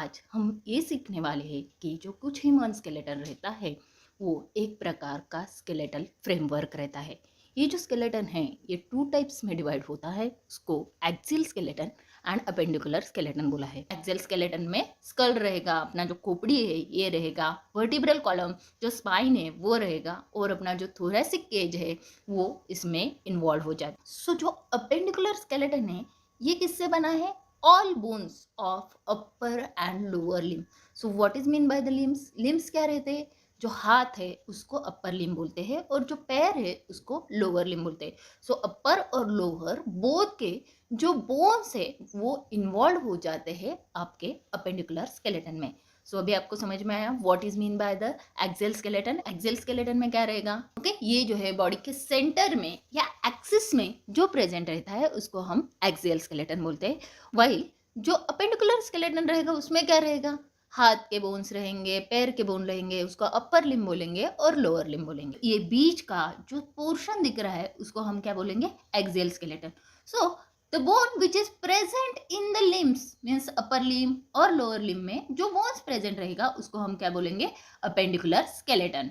आज हम ये सीखने वाले हैं कि जो कुछ ह्यूमन स्केलेटन रहता है वो एक प्रकार का स्केलेटल फ्रेमवर्क रहता है। ये जो स्केलेटन है ये टू टाइप्स में डिवाइड होता है। उसको axial skeleton and appendicular skeleton बोला है। एक्सियल स्केलेटन में स्कल रहेगा, अपना जो खोपड़ी है ये रहेगा, वर्टिब्रल कॉलम जो स्पाइन है वो रहेगा और अपना जो थोरेसिक केज है वो इसमें इन्वॉल्व हो जाए। सो जो अपेंडिकुलर स्केलेटन है ये किससे बना है? All bones of upper and lower limb. So what is mean by the limbs? Limbs क्या रहते हैं? जो हाथ है उसको अपर लिम्ब बोलते हैं और जो पैर है उसको लोअर लिम्ब बोलते हैं। सो अपर और लोअर बोथ के जो बोन्स है वो इन्वॉल्व हो जाते हैं आपके अपेंडिकुलर स्केलेटन में। सो अभी आपको समझ में आया what is mean by the axial skeleton. Axial skeleton में क्या रहेगा? ओके, ये जो है बॉडी के सेंटर में या एक्सिस में जो प्रेजेंट रहता है उसको हम एक्सियल स्केलेटन बोलते हैं। वही जो अपेंडिकुलर स्केलेटन रहेगा उसमें क्या रहेगा? हाथ के बोन्स रहेंगे, पैर के बोन रहेंगे, उसको अपर लिम्ब बोलेंगे और लोअर लिम्ब बोलेंगे। ये बीच का जो पोर्शन दिख रहा है उसको हम क्या बोलेंगे? Axial skeleton. So the bone which is present in the limbs means upper limb और लोअर लिम्ब में जो बोन्स प्रेजेंट रहेगा उसको हम क्या बोलेंगे? Appendicular skeleton.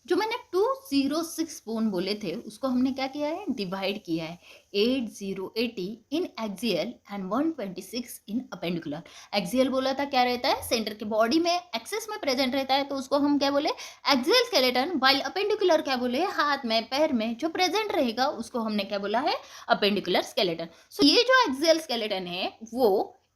जो मैंने 206 बोन बोले थे उसको हमने क्या किया है? डिवाइड किया है। 8080 in axial and 126 in appendicular. Axial बोला था क्या रहता है? सेंटर के बॉडी में एक्सेस में प्रेजेंट रहता है तो उसको हम क्या बोले? Axial skeleton. वाइल अपेंडिकुलर क्या बोले? हाथ में पैर में जो प्रेजेंट रहेगा उसको हमने क्या बोला है? Appendicular skeleton. सो ये जो एक्सियल स्केलेटन है वो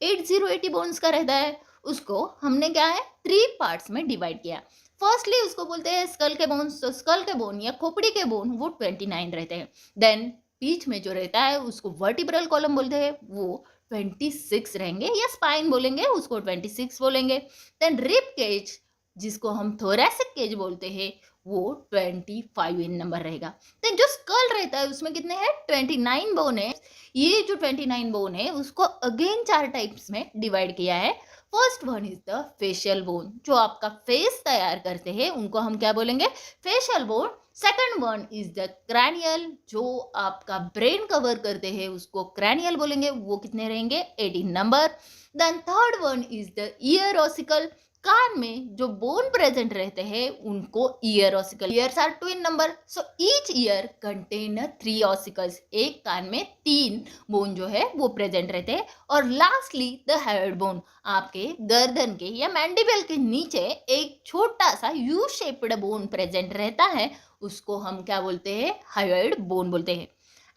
8080 बोन्स का रहता है। उसको हमने क्या है? 3 पार्ट्स में डिवाइड किया। फर्स्टली उसको बोलते हैं स्कल के बोन्स। तो स्कल के बोन या खोपड़ी के बोन वो 29 रहते हैं। देन बीच में जो रहता है उसको वर्टिब्रल कॉलम बोलते हैं, वो 26 रहेंगे या स्पाइन बोलेंगे उसको 26 बोलेंगे। देन रिब केज जिसको हम थोरेसिक केज बोलते हैं वो 25 इन नंबर रहेगा। देन जो स्कल रहता है उसमें कितने हैं? 29 बोन है। ये जो 29 बोन है उसको अगेन 4 टाइप्स में डिवाइड किया है। First one is the facial bone. जो आपका फेस तैयार करते हैं उनको हम क्या बोलेंगे? Facial bone. Second one is the cranial. जो आपका ब्रेन कवर करते हैं उसको क्रैनियल बोलेंगे, वो कितने रहेंगे? 18 number. Then third one is the ear ossicle. कान में जो बोन प्रेजेंट रहते हैं उनको ear ossicle. Ears are 2 in number. So each ear contain 3 ossicles. एक कान में 3 बोन जो है वो प्रेजेंट रहते हैं। और लास्टली द हेड बोन। आपके गर्दन के या मैंडिबल के नीचे एक छोटा सा यू शेप्ड बोन प्रेजेंट रहता है, उसको हम क्या बोलते हैं? हायोइड बोन बोलते हैं।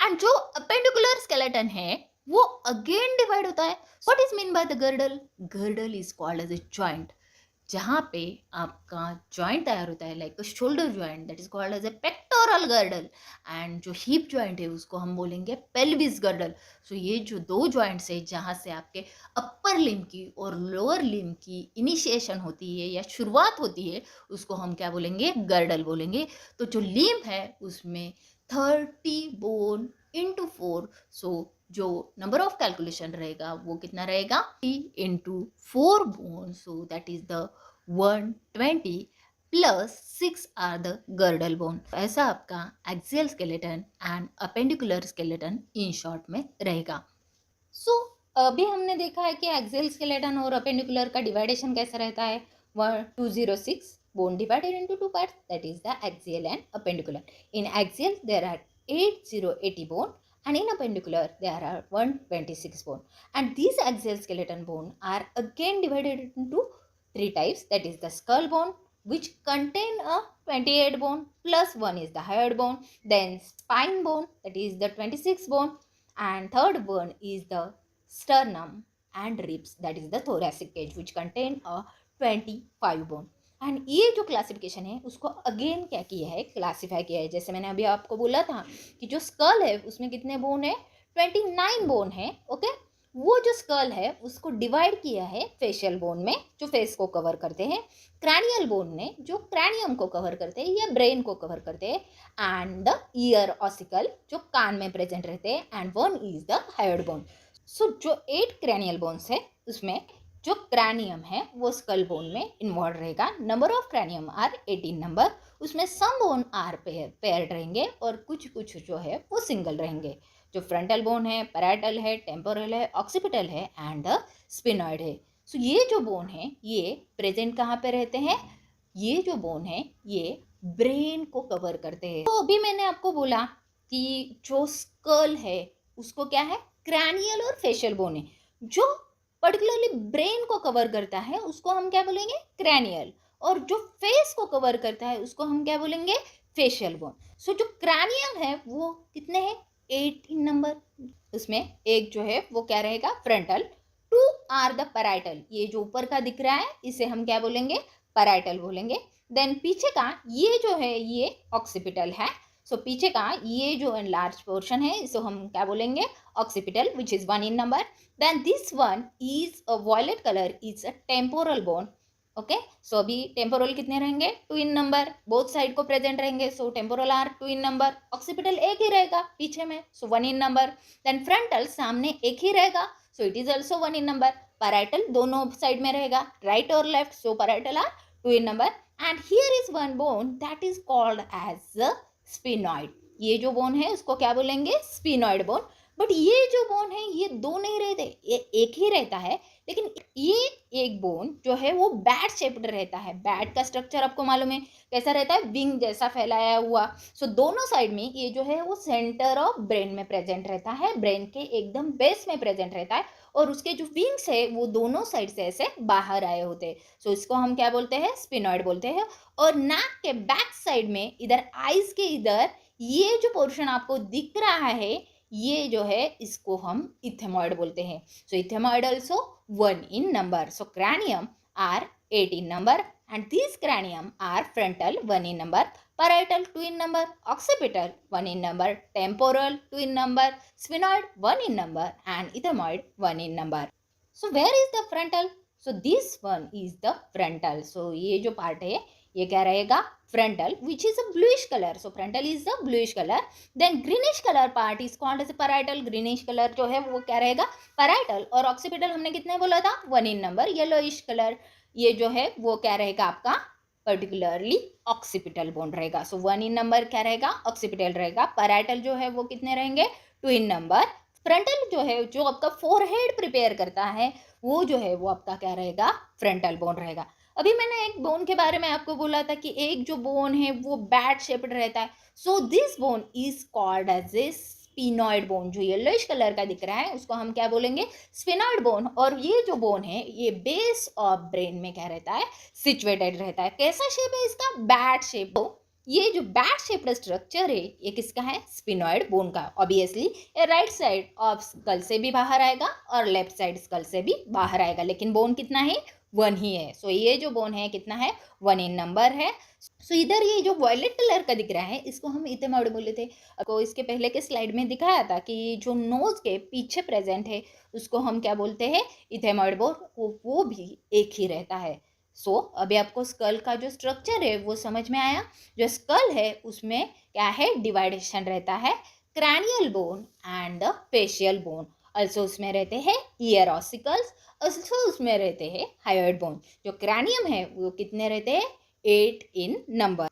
एंड जो अपेंडिकुलर स्केलेटन है वो अगेन डिवाइड होता है। What is mean by the girdle? Girdle is called as a joint. जहाँ पे आपका जॉइंट तैयार होता है like shoulder joint, that is called as a pectoral girdle. And जो हिप जॉइंट है उसको हम बोलेंगे पेल्विस गर्डल। सो ये जो 2 जॉइंट्स है जहाँ से आपके अपर लिम्ब की और लोअर लिम्ब की इनिशिएशन होती है या शुरुआत होती है उसको हम क्या बोलेंगे? गर्डल बोलेंगे। तो जो लिम्ब है उसमें 30 बोन इंटू 4। सो जो नंबर ऑफ कैलकुलेशन रहेगा वो कितना रहेगा? 3 into 4 bone, so that is the 120 plus 6 are the girdle bone. ऐसा आपका axial skeleton and appendicular skeleton in short में रहेगा। सो अभी हमने देखा है कि एक्सियल स्केलेटन और अपेंडिकुलर का डिवाइडेशन कैसा रहता है। 206 bone divided into 2 parts, that is the axial and appendicular. In axial there are 8080 bone and in appendicular there are 126 bone. And these axial skeleton bone are again divided into 3 types, that is the skull bone which contain a 28 bone plus 1 is the head bone, then spine bone that is the 26 bone, and third one is the sternum and ribs that is the thoracic cage which contain a 25 bone. And ये जो classification है उसको again क्या किया है? Classify किया है। जैसे मैंने अभी आपको बोला था कि जो स्कल है उसमें कितने बोन है? 29 बोन है। ओके, वो जो स्कल है उसको डिवाइड किया है फेशियल बोन में जो फेस को कवर करते हैं, क्रैनियल बोन ने जो क्रैनियम को कवर करते हैं या ब्रेन को कवर करते हैं, एंड द ईयर ऑसिकल जो कान में प्रेजेंट रहते हैं, and one is the head bone. So जो 8 क्रैनियल बोन्स है उसमें जो क्रैनियम है वो स्कल बोन में इन्वॉल्व रहेगा। Number of cranium are 18 number. उसमें सम बोन आर पेयर्ड रहेंगे और कुछ जो है वो सिंगल रहेंगे। जो फ्रंटल बोन है, पैराइटल है, टेम्पोरल है, ऑक्सीपिटल है एंड द स्पिनॉइड है। सो ये जो बोन है ये प्रेजेंट कहाँ पे रहते हैं, ये जो बोन है ये ब्रेन को कवर करते हैं। तो अभी मैंने आपको बोला कि जो स्कल है उसको क्या है, क्रैनियल और फेशियल बोन है। जो पर्टिकुलरली ब्रेन को कवर करता है उसको हम क्या बोलेंगे, क्रैनियल, और जो फेस को कवर करता है उसको हम क्या बोलेंगे, फेशियल बोन। सो जो क्रैनियल है वो कितने हैं, 18 नंबर। उसमें एक जो है वो क्या रहेगा, फ्रंटल। 2 आर द पैराइटल, ये जो ऊपर का दिख रहा है इसे हम क्या बोलेंगे, पैराइटल बोलेंगे। देन पीछे का ये जो है ये ऑक्सीपिटल है। सो पीछे का ये जो एनलार्ज पोर्शन है इसको हम क्या बोलेंगे, occipital, which is 1 in number. Then this one is a violet colour, is a temporal bone. Okay, so अभी टेम्पोरल कितने रहेंगे, 2 इन नंबर, बोथ साइड को प्रेजेंट रहेंगे। So temporal are 2 in number, occipital एक ही रहेगा पीछे में, so 1 in number. Then frontal सामने एक ही रहेगा, so it is also 1 in number. Parietal दोनों साइड में रहेगा, राइट और left, so parietal are 2 in number. And here is one bone that is called as a sphenoid. ये जो बोन है उसको क्या बोलेंगे, स्पिनॉइड बोन। बट ये जो बोन है ये दो नहीं रहते, ये एक ही रहता है। लेकिन ये एक बोन जो है वो बैट शेप्ड रहता है। बैट का स्ट्रक्चर आपको मालूम है कैसा रहता है, विंग जैसा फैलाया हुआ। सो दोनों साइड में ये जो है वो सेंटर ऑफ ब्रेन में प्रेजेंट रहता है, ब्रेन के एकदम बेस में प्रेजेंट रहता है। और उसके जो विंग्स है वो दोनों साइड से ऐसे बाहर आए होते हैं। सो इसको हम क्या बोलते हैं, स्पिनॉइड बोलते हैं। और नाक के बैक साइड में इधर आईज के इधर ये जो पोर्शन आपको दिख रहा है ये जो है इसको हम इथेमॉइड बोलते हैं। सो इथेमॉइड also 1 in number. So cranium are 8 in number and these cranium are frontal 1 in number, parietal 2 in number, occipital 1 in number, temporal 2 in number, sphenoid 1 in number and ethmoid 1 in number. So where is the frontal? So this one is the frontal. So ये जो part है ये क्या रहेगा, frontal, which is a bluish color. So frontal is a bluish color. Then greenish color part is called as a parietal. greenish color जो है वो क्या रहेगा, parietal. और occipital हमने कितने बोला था, 1 in number. yellowish color ये जो है वो क्या रहेगा आपका पर्टिकुलरली ऑक्सीपिटल बोन रहेगा। सो 1 in number क्या रहेगा, ऑक्सीपिटल रहेगा। पैराइटल जो है वो कितने रहेंगे, 2 in number। फ्रंटल जो है जो आपका फोरहेड प्रिपेयर करता है वो जो है वो आपका क्या रहेगा, फ्रंटल बोन रहेगा। अभी मैंने एक बोन के बारे में आपको बोला था कि एक जो बोन है वो बैट शेप्ड रहता है। So this bone is called as a sphenoid bone. जो येलोइश कलर का दिख रहा है उसको हम क्या बोलेंगे, स्पिनॉइड बोन। और ये जो बोन है ये बेस ऑफ ब्रेन में क्या रहता है, सिचुएटेड रहता है। कैसा शेप है इसका, बैट शेप। ये जो बैट शेप्ड स्ट्रक्चर है ये किसका है, स्पिनॉइड बोन का। ऑब्वियसली ये राइट साइड ऑफ स्कल से भी बाहर आएगा और लेफ्ट साइड स्कल से भी बाहर आएगा, लेकिन बोन कितना है, 1 ही है। सो ये जो बोन है कितना है, 1 in नंबर है। सो इधर ये जो वॉयलेट कलर का दिख रहा है इसको हम इथेमॉइड बोले थे। आपको इसके पहले के स्लाइड में दिखाया था कि जो नोज के पीछे प्रेजेंट है उसको हम क्या बोलते हैं, इथेमॉइड बोन। वो भी एक ही रहता है। सो अभी आपको स्कल का जो स्ट्रक्चर है वो समझ में आया। जो स्कल है उसमें क्या है, डिवाइडेशन रहता है, cranial bone and the facial bone. Also उसमें रहते हैं ईयर ऑसिकल्स, ऑल्सो उसमें रहते हैं हायोइड बोन। जो क्रैनियम है वो कितने रहते हैं, 8 in नंबर।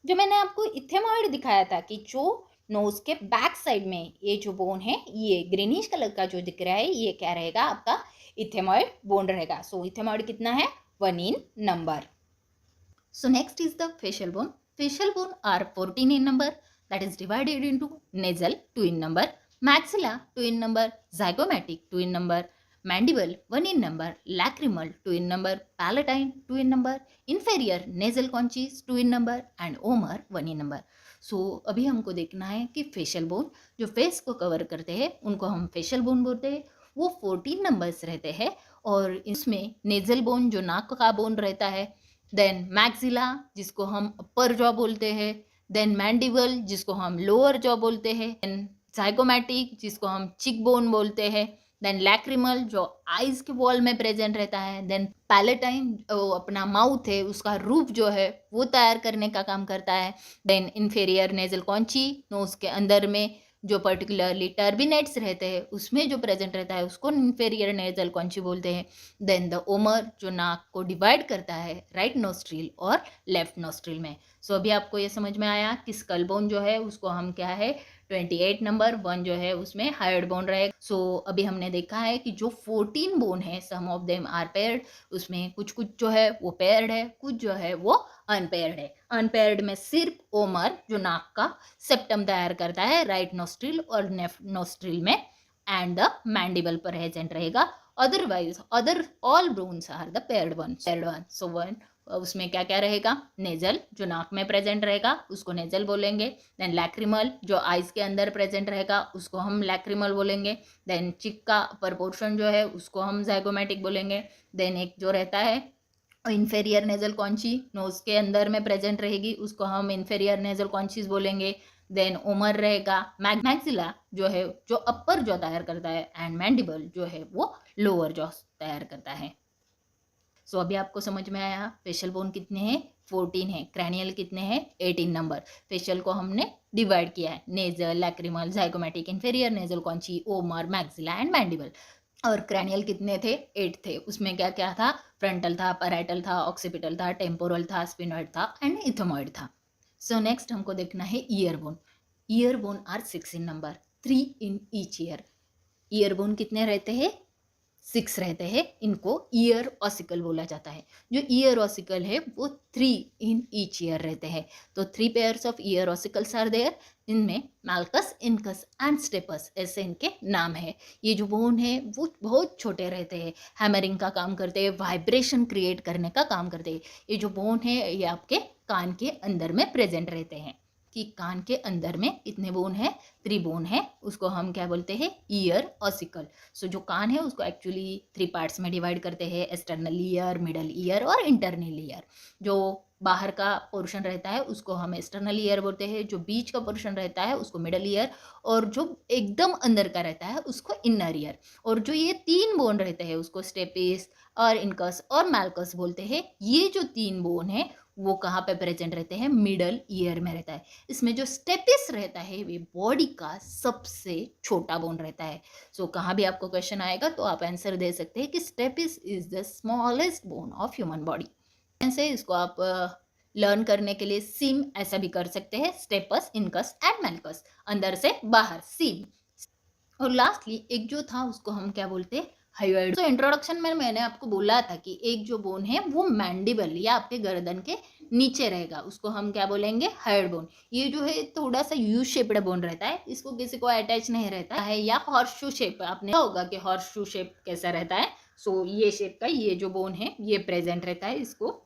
जो मैंने आपको इथेमॉइड दिखाया था कि जो नोज के बैक साइड में ये जो बोन है ये ग्रीनिश कलर का जो दिख रहा है ये क्या रहेगा आपका, इथेमॉइड बोन रहेगा। सो इथेमॉइड कितना है, 1 in number. So next is the facial bone. Facial bone are 14 in number, that is divided into nasal 2 in number, maxilla 2 in number, zygomatic 2 in number, mandible 1 in number, lacrimal 2 in number, palatine 2 in number, inferior nasal conches 2 in number and omer 1 in number. So अभी हमको देखना है कि facial bone जो face को cover करते हैं उनको हम फेशियल बोन बोलते हैं। वो 14 नंबर्स रहते हैं और इसमें नेजल बोन जो नाक का बोन रहता है, देन मैक्सिला जिसको हम अपर जॉ बोलते हैं, देन मैंडिबल जिसको हम लोअर जॉ बोलते हैं, देन जाइगोमैटिक जिसको हम चिक बोन बोलते हैं, देन लैक्रिमल जो आइज के वॉल में प्रेजेंट रहता है, देन पैलेटाइन अपना माउथ है उसका रूप जो है वो तैयार करने का काम करता है, देन इन्फेरियर नेजल कॉन्ची नोज के अंदर में जो पर्टिकुलरली टर्बिनेट्स रहते हैं उसमें जो प्रेजेंट रहता है उसको इंफेरियर नेजल कॉन्ची बोलते हैं। देन द ओमर जो नाक को डिवाइड करता है राइट नोस्ट्रिल और लेफ्ट नोस्ट्रिल में। सो अभी आपको ये समझ में आया कि स्कल बोन जो है उसको हम क्या है 28 नंबर 1 जो है उसमें हायर्ड बोन रहेगा। सो अभी हमने देखा है कि जो 14 बोन है सम ऑफ देम आर पेयर्ड, उसमें कुछ कुछ जो है वो पेयर्ड है, कुछ जो है वो अनपेयर्ड है। अनपेयर्ड में सिर्फ ओमर जो नाक का सेप्टम तैयार करता है राइट नोस्ट्रिल और लेफ्ट नोस्ट्रिल में एंड द मैंडिबल प्रेजेंट रहेगा। Otherwise other all bones are the paired one. So one उसमें क्या क्या रहेगा, नेजल जो नाक में प्रेजेंट रहेगा उसको नेजल बोलेंगे। देन लैक्रिमल जो आइज के अंदर प्रेजेंट रहेगा उसको हम लैक्रिमल बोलेंगे। देन चिक का अपर पोर्शन जो है उसको हम जाइगोमेटिक बोलेंगे। देन एक जो रहता है इन्फेरियर नेजल कॉन्ची नोज के अंदर में प्रेजेंट रहेगी उसको हम इन्फेरियर नेजल कॉन्चीज बोलेंगे। देन ओमर रहेगा। मैक्सिला जो है जो अपर जॉ तैयार करता है एंड मैंडिबल जो है वो लोअर जॉ तैयार करता है। सो अभी आपको समझ में आया फेशियल बोन कितने हैं 14 है, क्रैनियल कितने हैं 18 नंबर। फेशियल को हमने डिवाइड किया है nasal, lacrimal, zygomatic, inferior nasal conchae, vomer, maxilla and mandible. और क्रैनियल कितने थे 8 थे। उसमें क्या क्या था, फ्रंटल था, पैराइटल था, ऑक्सीपिटल था, टेम्पोरल था, स्फिनॉइड था एंड इथोमॉइड था। सो नेक्स्ट हमको देखना है ear bone. Ear bone are 16 number, 3 in each ear. Ear bone कितने रहते हैं 6 रहते हैं। इनको ईयर ऑसिकल बोला जाता है। जो ईयर ऑसिकल है वो 3 इन ईच ईयर रहते हैं। तो 3 pairs of ear ossicles are there. इनमें माल्कस, इनकस एंड स्टेपस ऐसे इनके नाम है। ये जो बोन है वो बहुत छोटे रहते हैं, हैमरिंग का काम करते हैं, वाइब्रेशन क्रिएट करने का काम करते हैं। ये जो बोन है ये आपके कान के अंदर में प्रेजेंट रहते हैं। कि कान के अंदर में इतने बोन है, 3 बोन है, उसको हम क्या बोलते हैं ईयर ऑसिकल। सो जो कान है उसको एक्चुअली 3 पार्ट्स में डिवाइड करते हैं, एक्सटर्नल ईयर, मिडल ईयर और इंटरनल ईयर। जो बाहर का पोर्शन रहता है उसको हम एक्सटर्नल ईयर बोलते हैं, जो बीच का पोर्शन रहता है उसको मिडल ईयर, और जो एकदम अंदर का रहता है उसको इनर ईयर। और जो ये 3 बोन रहते हैं उसको स्टेपिस और इनकस और मैल्कस बोलते हैं। ये जो 3 बोन है वो कहाँ पे प्रेजेंट रहते हैं, मिडल ईयर में रहता है। इसमें जो स्टेपिस रहता है वे बॉडी का सबसे छोटा बोन रहता है। सो कहाँ भी आपको क्वेश्चन आएगा तो आप आंसर दे सकते हैं कि stapes is the smallest bone of human body. से इसको आप लर्न करने के लिए सिम ऐसा भी कर सकते हैं, स्टेपस, इनकस एंड मैल्कस, अंदर से बाहर सिम। और लास्टली एक जो था उसको हम क्या बोलते हैं, हायोइड। तो इंट्रोडक्शन में मैंने आपको बोला था कि एक जो बोन है वो मैंडिबल या आपके गर्दन के नीचे रहेगा, उसको हम क्या बोलेंगे, हायोइड बोन। ये जो है थोड़ा सा यू शेप्ड बोन रहता है, इसको किसी को अटैच नहीं रहता है, या हॉर्सशू शेप। आपने होगा कि हॉर्सशू शेप कैसा रहता है। सो ये शेप का ये जो बोन है ये प्रेजेंट रहता है, इसको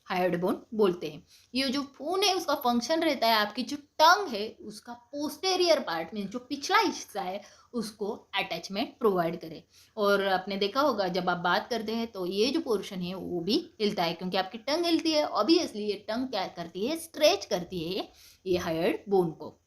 हायोइड बोन बोलते हैं। ये जो बोन है उसका फंक्शन रहता है आपकी जो टंग है उसका पोस्टेरियर पार्ट में जो पिछला हिस्सा है उसको अटैचमेंट प्रोवाइड करे। और आपने देखा होगा जब आप बात करते हैं तो ये जो पोर्शन है वो भी हिलता है, क्योंकि आपकी टंग हिलती है। ऑब्वियसली ये टंग क्या करती है, स्ट्रेच करती है ये हायोइड बोन को।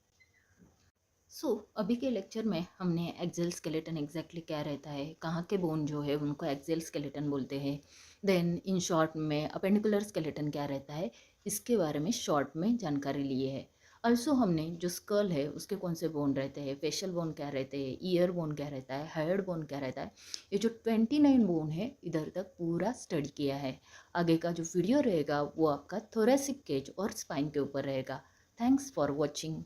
अभी के लेक्चर में हमने एक्सेल स्केलेटन एग्जैक्टली क्या रहता है, कहाँ के बोन जो है उनको एक्सेल स्केलेटन बोलते हैं। देन इन शॉर्ट में अपेंडिकुलर स्केलेटन क्या रहता है इसके बारे में शॉर्ट में जानकारी लिए है। ऑल्सो हमने जो स्कल है उसके कौन से बोन रहते हैं, फेशियल बोन क्या रहते हैं, ईयर बोन क्या रहता है, हायोइड बोन क्या रहता है, ये जो 29 बोन है इधर तक पूरा स्टडी किया है। आगे का जो वीडियो रहेगा वो आपका थोरेसिक केज और स्पाइन के ऊपर रहेगा। Thanks for watching.